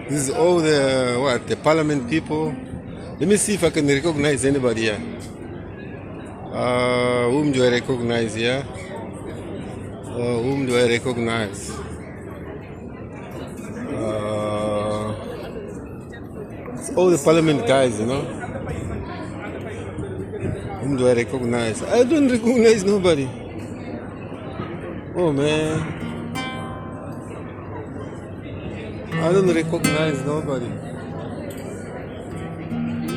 This is all the what? The parliament people. Let me see if I can recognize anybody here. Whom do I recognize here? Whom do I recognize? It's all the parliament guys, you know. Whom do I recognize? I don't recognize nobody. Oh man, I don't recognize nobody.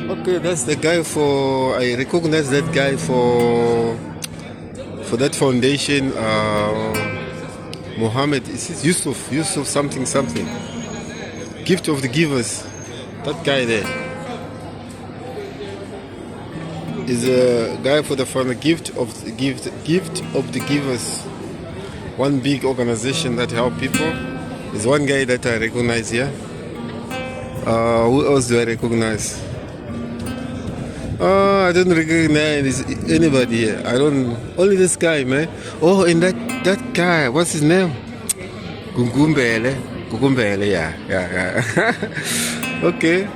Okay, that's the guy for. I recognize that guy for that foundation. Mohammed, is it Yusuf something something. Gift of the Givers. That guy there is a guy for the founder. Gift of the Givers. One big organization that help people. Is one guy that I recognize here. Who else do I recognize? I don't recognize anybody here. I don't. Only this guy, man. Oh, and that guy. What's his name? Gugumbele. Gugumbele. Yeah. Okay.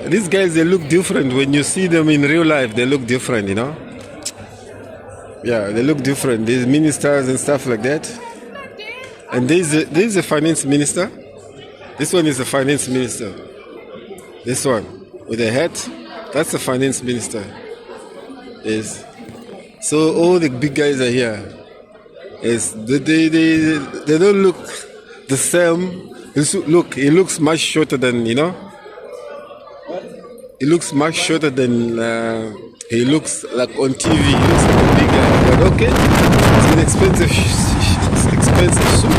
These guys, they look different. When you see them in real life, they look different. You know. Yeah, they look different. These ministers and stuff like that. And there's a finance minister. This one is a finance minister. This one with a hat. That's the finance minister. Yes. So all the big guys are here. Yes. They don't look the same. Look, he looks much shorter than, you know. He looks much shorter than he looks like on TV. He looks like a big guy. But okay, it's an expensive expensive suit.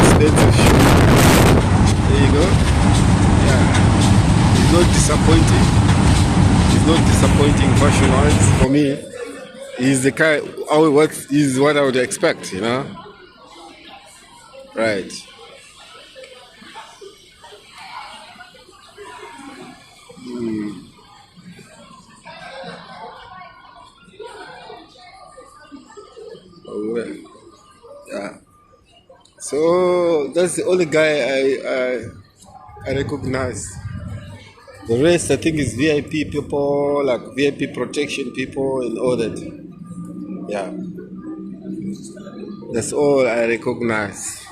Expensive shoe. There you go. Yeah. It's not disappointing. It's not disappointing fashion-wise for me. He's the kind. What is what I would expect, you know? Right. Oh, well, yeah. So that's the only guy I recognize. The rest, I think, is VIP people, like VIP protection people, and all that. Yeah, that's all I recognize.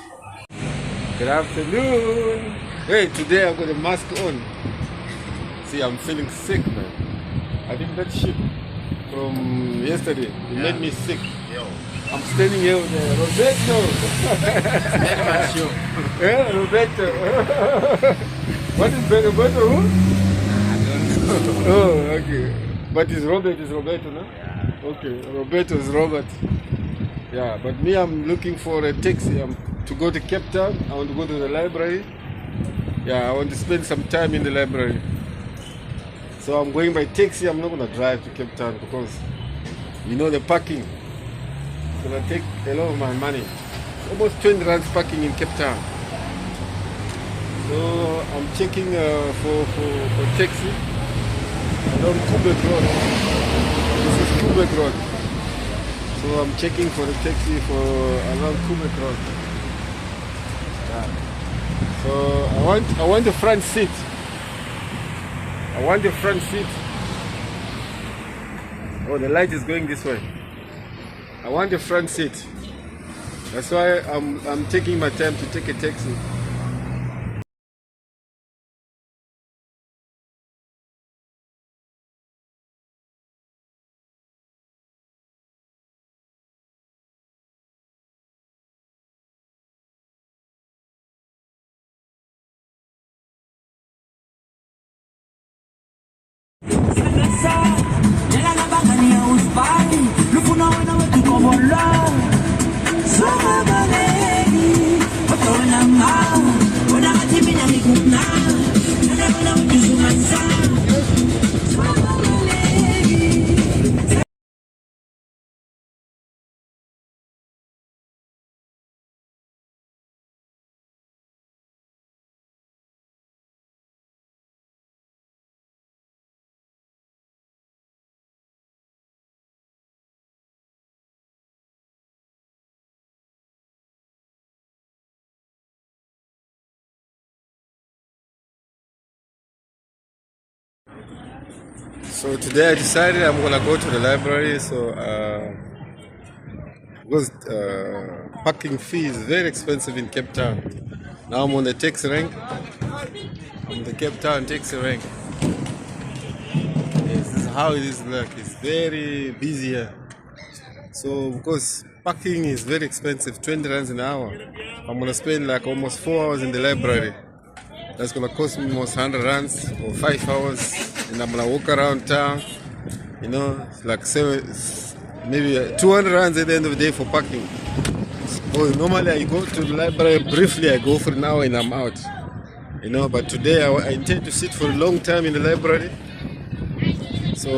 Good afternoon. Hey, today I've got a mask on. See, I'm feeling sick, man. I think that shit from yesterday it made me sick. I'm standing here with Roberto. Yeah, Roberto. What is Roberto? Who? Oh, okay. But it's Roberto, no? Okay, Roberto is Robert. Yeah, but me, I'm looking for a taxi to go to Cape Town. I want to go to the library. Yeah, I want to spend some time in the library. So I'm going by taxi. I'm not going to drive to Cape Town because, you know, the parking is going to take a lot of my money. Almost 20 rands parking in Cape Town. So I'm checking for taxi around Quebec Road. This is Quebec Road. So I'm checking for the taxi for around Quebec Road. Yeah. So I want the front seat. I want the front seat. Oh, the light is going this way. I want the front seat. That's why I'm taking my time to take a taxi. So today I decided I'm gonna go to the library. So because parking fee is very expensive in Cape Town. Now I'm on the taxi rank. I'm the Cape Town taxi rank. Yes, this is how it is like. It's very busy here. So because parking is very expensive, 20 rands an hour. I'm gonna spend like almost 4 hours in the library. That's gonna cost me almost 100 rands or 5 hours, and I'm gonna walk around town. You know, like maybe 200 rands at the end of the day for parking. So normally I go to the library briefly. I go for an hour and I'm out. You know, but today I intend to sit for a long time in the library. So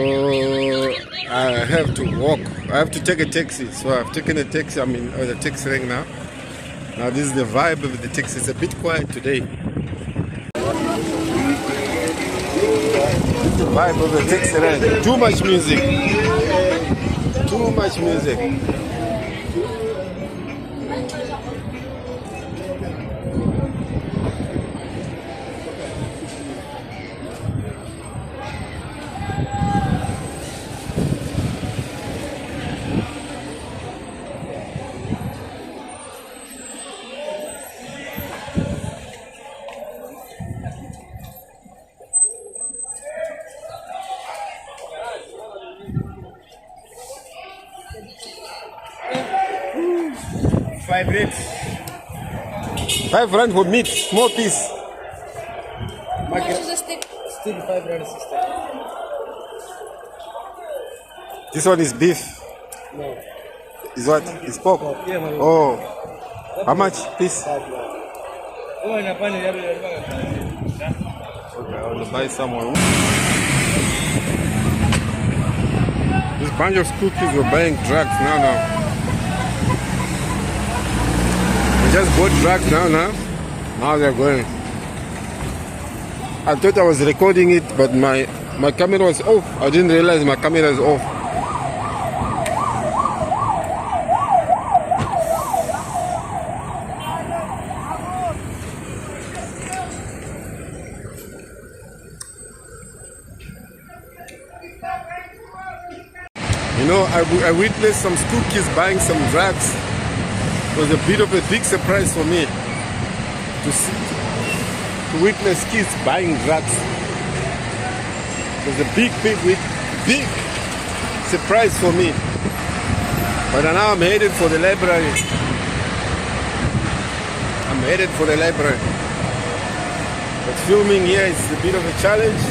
I have to walk. I have to take a taxi. So I've taken a taxi. I'm in the taxi rank now. Now this is the vibe of the taxi. It's a bit quiet today. The vibe of the taxi rank. Too much music. Too much music. Five ribs. 5 rand for meat, small piece. Stick 5 rand, sister. This one is beef. No. Is what? It's pork. Yeah, man. Oh, how much piece? 5 rand. Oh, and a pan, Okay, I want to buy someone. This bunch of cookies were buying drugs now. They just bought drugs now. Now they're going. I thought I was recording it, but my camera was off. I didn't realize my camera is off. You know, I witnessed some school kids buying some drugs. It was a bit of a big surprise for me to witness kids buying drugs. It was a big surprise for me. But now I'm headed for the library. But filming here is a bit of a challenge.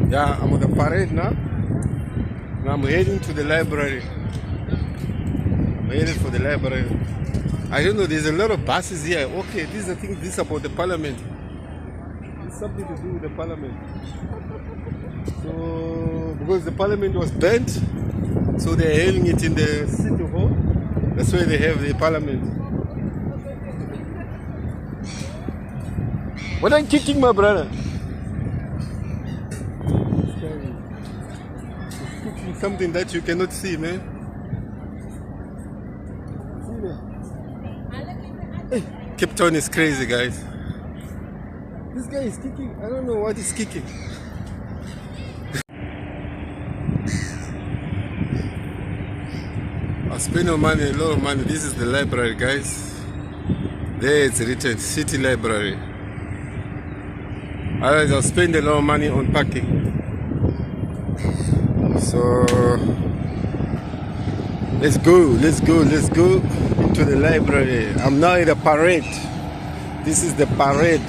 Yeah, I'm on the parade now. Now I'm heading to the library. I'm headed for the library. I don't know, there's a lot of buses here. Okay, this is the thing, this is about the parliament. It's something to do with the parliament. So, because the parliament was burnt, so they're having it in the city hall. That's where they have the parliament. What are you kicking, my brother? Something that you cannot see, man. Hey, Cape Town is crazy, guys. This guy is kicking. I don't know what he's kicking. I spent no money, a lot of money. This is the library, guys. There it's written City Library. Otherwise, I'll spend a lot of money on parking. So let's go into the library. I'm now in the parade. This is the parade.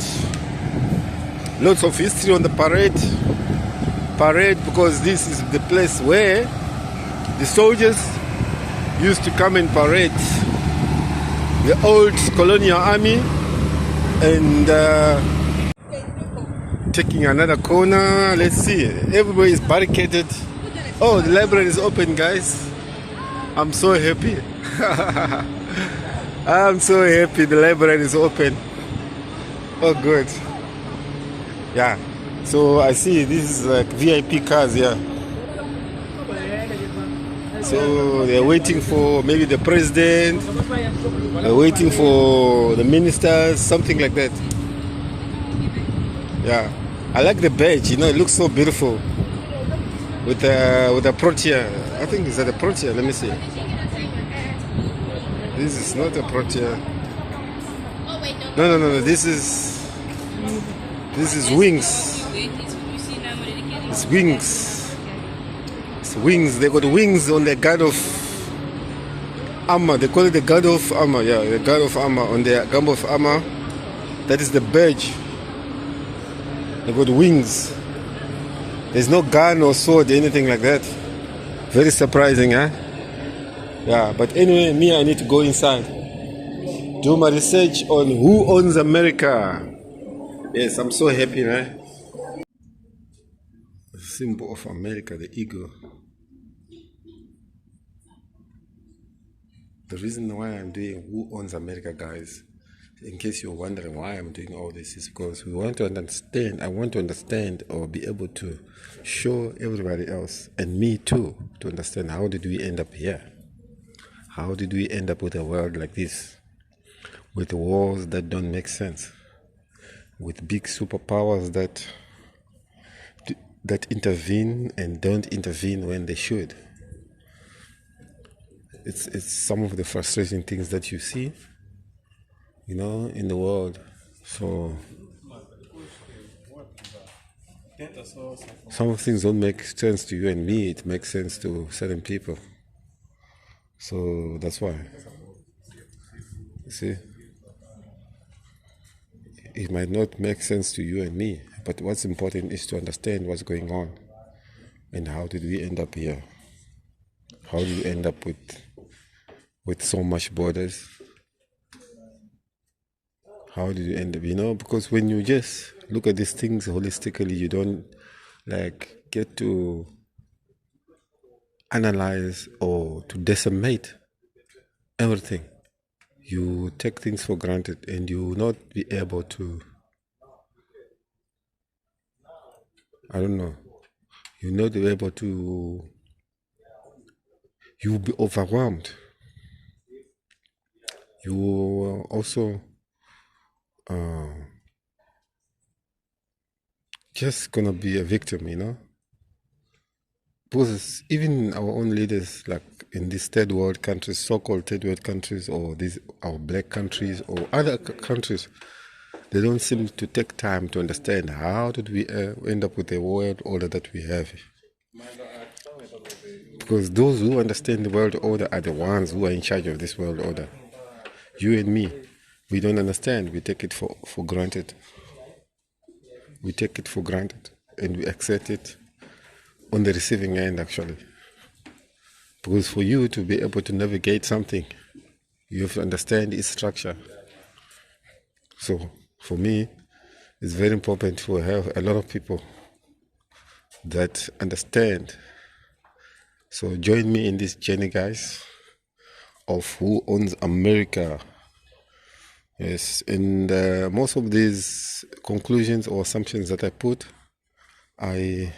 Lots of history on the parade because this is the place where the soldiers used to come and parade. The old colonial army. And taking another corner. Let's see, everybody is barricaded. Oh, the library is open, guys. I'm so happy. I'm so happy the library is open. Oh, good. Yeah. So I see this is like VIP cars here. So they're waiting for maybe the president. They're waiting for the ministers, something like that. Yeah. I like the badge. You know, it looks so beautiful with a Protea. I think is that a Protea? Let me see. This is not a Protea. No. This is wings. It's wings. It's wings. They got wings on the god of armor. They call it the god of armor. Yeah, the god of armor on the god of armor. That is the badge. They got wings. There's no gun or sword, anything like that. Very surprising, huh? Yeah, but anyway, me, I need to go inside. Do my research on who owns America. Yes, I'm so happy, man. The symbol of America, the eagle. The reason why I'm doing who owns America, guys, in case you're wondering why I'm doing all this, is because we want to understand. I want to understand or be able to show everybody else and me too to understand how did we end up here. How did we end up with a world like this? With wars that don't make sense. With big superpowers that intervene and don't intervene when they should. It's some of the frustrating things that you see, you know, in the world. So some of things don't make sense to you and me. It makes sense to certain people. So that's why. You see, it might not make sense to you and me, but what's important is to understand what's going on and how did we end up here. How did we end up with so much borders? How did you end up, you know? Because when you just look at these things holistically, you don't like get to analyze or to decimate everything. You take things for granted and you will not be able to, I don't know, you'll not be able to, you will be overwhelmed. You will also just gonna be a victim, you know? Because even our own leaders, like in these third world countries, so-called third world countries, or these our black countries or other countries, they don't seem to take time to understand how did we end up with the world order that we have. Because those who understand the world order are the ones who are in charge of this world order. You and me, we don't understand. We take it for granted. We take it for granted and we accept it on the receiving end, actually. Because for you to be able to navigate something, you have to understand its structure. So for me, it's very important to have a lot of people that understand. So join me in this journey, guys, of who owns America. Yes, and most of these conclusions or assumptions that I put, I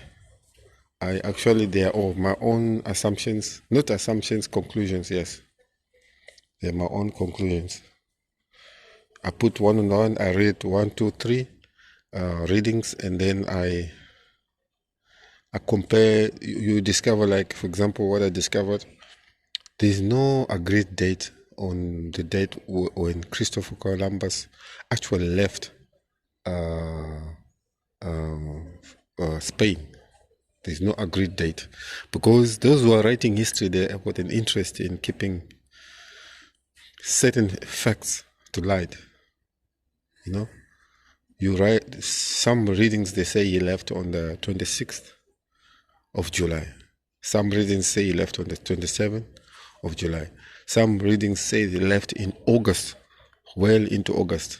actually, they are all my own assumptions, not assumptions, conclusions, yes. They're my own conclusions. I put one on one, I read 1, 2, 3 readings, and then I compare. You discover, like, for example, what I discovered, there's no agreed date on the date when Christopher Columbus actually left Spain. There's no agreed date, because those who are writing history, they have got an interest in keeping certain facts to light. You know, you write some readings, they say he left on the 26th of July. Some readings say he left on the 27th of July. Some readings say they left in August, well into August,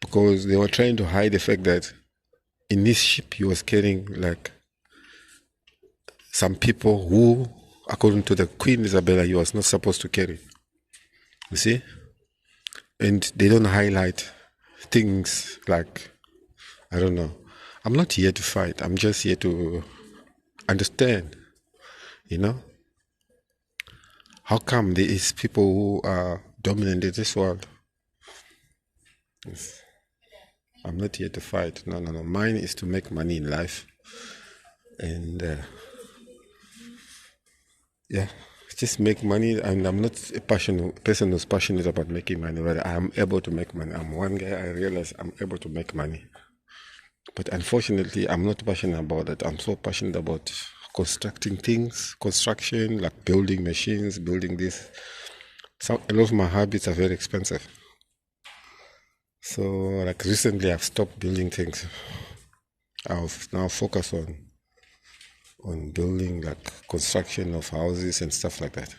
because they were trying to hide the fact that in this ship he was carrying like some people who, according to the Queen Isabella, he was not supposed to carry. You see? And they don't highlight things like, I don't know. I'm not here to fight. I'm just here to understand, you know? How come there is people who are dominant in this world? Yes. I'm not here to fight. No. Mine is to make money in life. And yeah, just make money. And I'm not a person who's passionate about making money, but I'm able to make money. I'm one guy, I realize I'm able to make money. But unfortunately, I'm not passionate about it. I'm so passionate about constructing things, construction, like building machines, building this. So a lot of my hobbies are very expensive. So like recently I've stopped building things. I've now focused on building like construction of houses and stuff like that.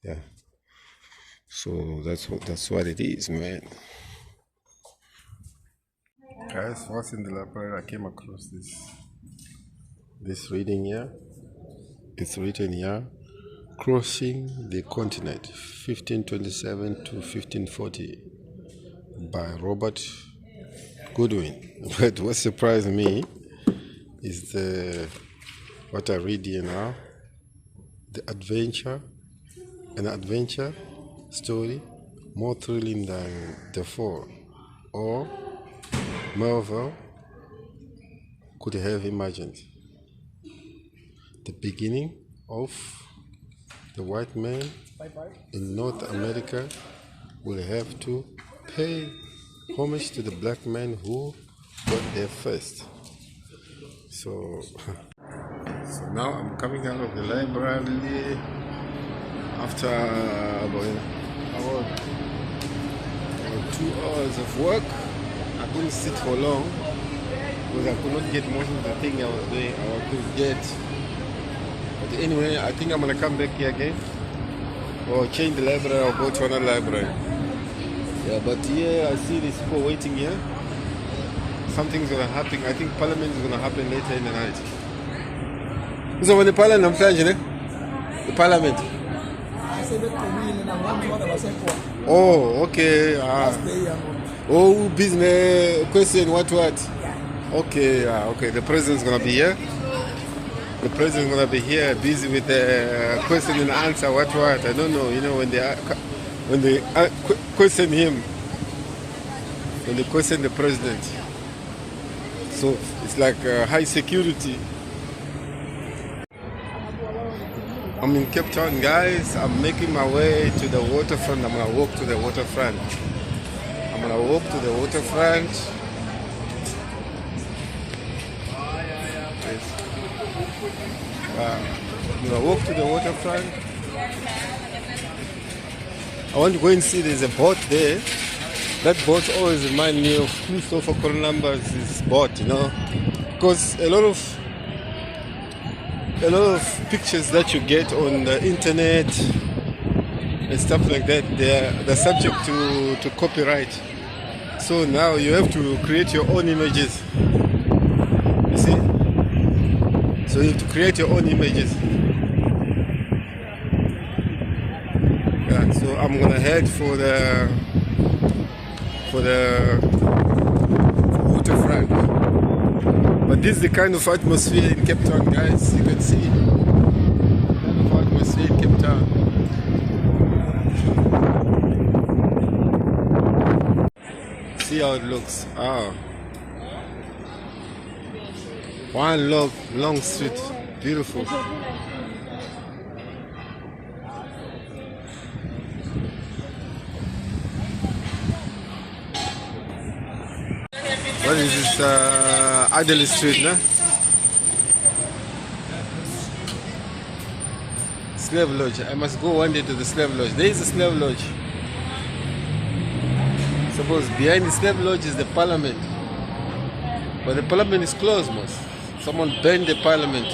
Yeah. So that's what it is, man. Guys, once in the library I came across this reading here. It's written here, Crossing the Continent, 1527 to 1540 by Robert Goodwin. But what surprised me is what I read here now, an adventure story more thrilling than Defoe or Melville could have imagined. The beginning of the white man in North America will have to pay homage to the black man who got there first. So now I'm coming out of the library after about 2 hours of work. I couldn't sit for long because I could not get most of the thing I was doing. I could get. But anyway, I think I'm gonna come back here again, or change the library or go to another library. Yeah, but here I see these people waiting here. Something's gonna happen. I think Parliament is gonna happen later in the night. So when the Parliament, the Parliament. Oh, okay. Oh, business question. What? Okay. Okay. The president's gonna be here. The president's gonna be here, busy with the question and answer. What? I don't know. You know, when they question him, when they question the president. So it's like high security. I'm in Cape Town, guys. I'm making my way to the waterfront. I'm gonna walk to the waterfront. I'm gonna walk to the waterfront. I want to go and see there's a boat there. That boat always reminds me of Christopher Columbus' boat, you know, because a lot of pictures that you get on the internet and stuff like that, they're subject to copyright. So now you have to create your own images. You see? So you have to create your own images. Yeah, so I'm gonna head for the waterfront. But this is the kind of atmosphere in Cape Town, guys. You can see the kind of atmosphere in Cape Town. See how it looks. One long street, beautiful. What is this? Adelaide Street, no? Slave Lodge. I must go one day to the Slave Lodge. There is a Slave Lodge. Suppose behind the Slave Lodge is the Parliament. But the Parliament is closed, most. Someone burned the Parliament.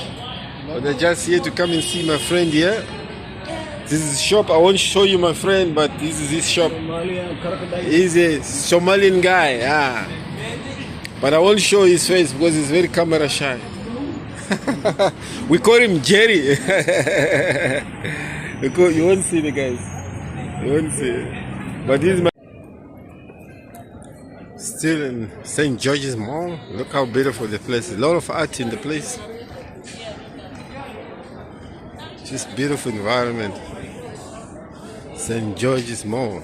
But they're just here to come and see my friend here. This is a shop. I won't show you my friend, but this is his shop. He's a Somalian guy. Yeah. But I won't show his face because he's very camera shy. We call him Jerry. You won't see the guys. You won't see it. But this is my still in St. George's Mall. Look how beautiful the place is. A lot of art in the place. Just beautiful environment. St. George's Mall.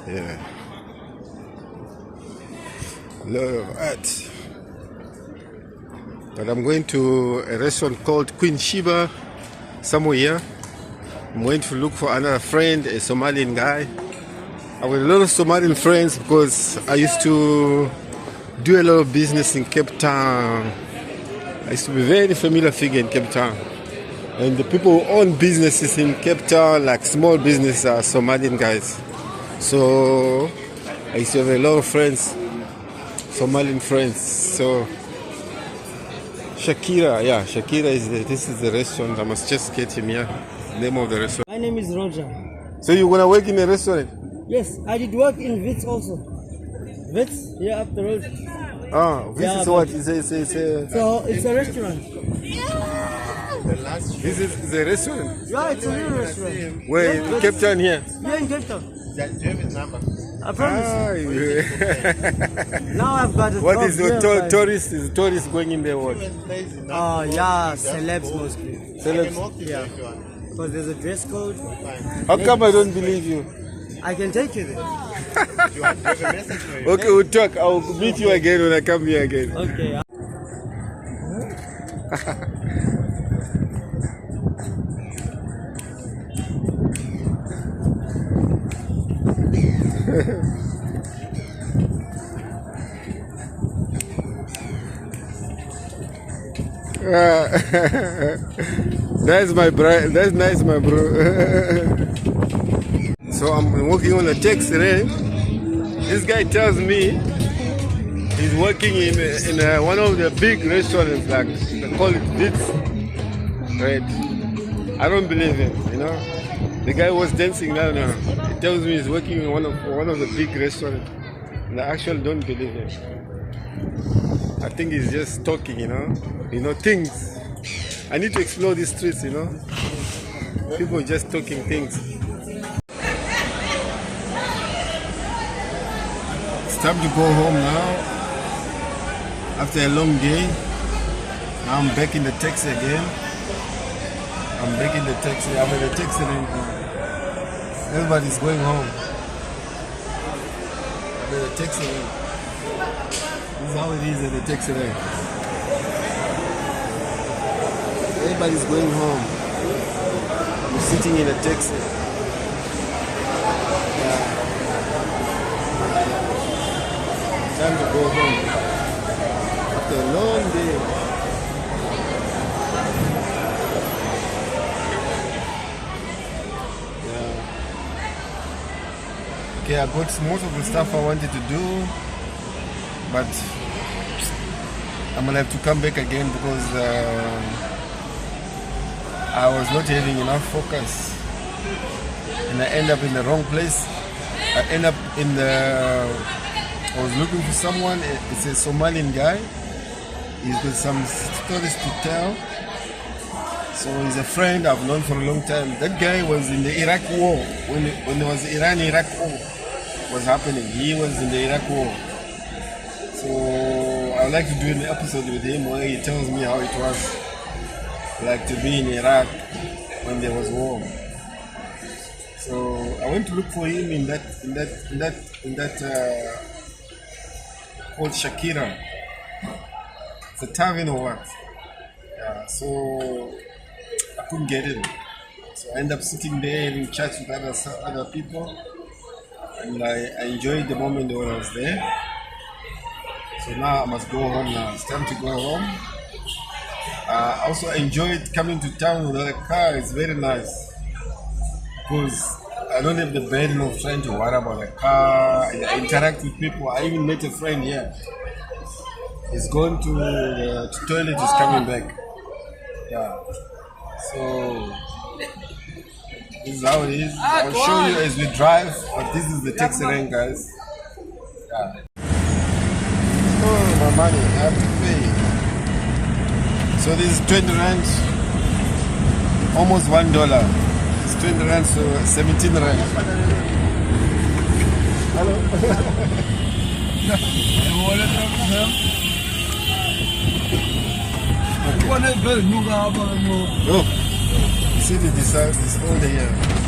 Yeah. A lot of art. But I'm going to a restaurant called Queen Sheba somewhere here. I'm going to look for another friend, a Somalian guy. I've got a lot of Somalian friends because I used to do a lot of business in Cape Town. I used to be a very familiar figure in Cape Town. And the people who own businesses in Cape Town, like small businesses, are Somalian guys. So I used to have a lot of friends, Somalian friends. So Shakira, yeah, Shakira this is the restaurant. I must just get him here. Name of the restaurant. My name is Roger. So you're gonna work in a restaurant? Yes, I did work in Wits also. Wits, here up the road. Ah, this Yeah, is what? but- It's a So it's a restaurant. this is a restaurant. Yeah, it's a real restaurant. Where in Cape Town here? Here in Cape Town. Do you have his number? I promise. Ah, Now I've got a what job is the here, but- tourist? Is tourist going in there? What? Oh yeah, celebs mostly. Celebs. Yeah. Because there's a dress code. How come I don't believe you? I can take you there. Okay, we'll talk. I'll meet you again when I come here again. Okay. That's my bro. That's nice, my bro. So I'm working on a taxi rank. This guy tells me he's working in one of the big restaurants, like they call it Wits. Right? I don't believe him. You know, the guy was dancing now. He tells me he's working in one of the big restaurants. And I actually don't believe him. I think he's just talking. You know things. I need to explore these streets. People just talking things. It's time to go home now. After a long day, now I'm back in the taxi again. I'm back in the taxi. I'm in the taxi rank now. Everybody's going home. I'm in the taxi rank. This is how it is in the taxi rank. Everybody's going home. I'm sitting in a taxi. Yeah. Time to go home. After a long day. Yeah. Okay, I got most of the stuff I wanted to do, but I'm gonna have to come back again because I was not having enough focus and I end up in the wrong place. I end up I was looking for someone. It's a Somalian guy. He's got some stories to tell. So he's a friend I've known for a long time. That guy was in the Iraq war. When there was the Iran-Iraq war was happening, he was in the Iraq war. So I would like to do an episode with him where he tells me how it was like to be in Iraq when there was war. So I went to look for him in that called Shakira. It's a tavern or what? Yeah, so I couldn't get in. So I ended up sitting there having chats with other people, and I enjoyed the moment when I was there. So now I must go home now. It's time to go home. I also enjoyed coming to town without a car. It's very nice because I don't have the burden of trying to worry about a car. I interact with people. I even met a friend here. He's going to the toilet. He's coming back. Yeah. So this is how it is. I'll show you as we drive. But this is the taxi rank, guys. Yeah. Oh, my money. I have to pay. So this is 20 rand, almost $1. It's 20 rand, so 17 rand. Hello. Oh, see the design is all the year.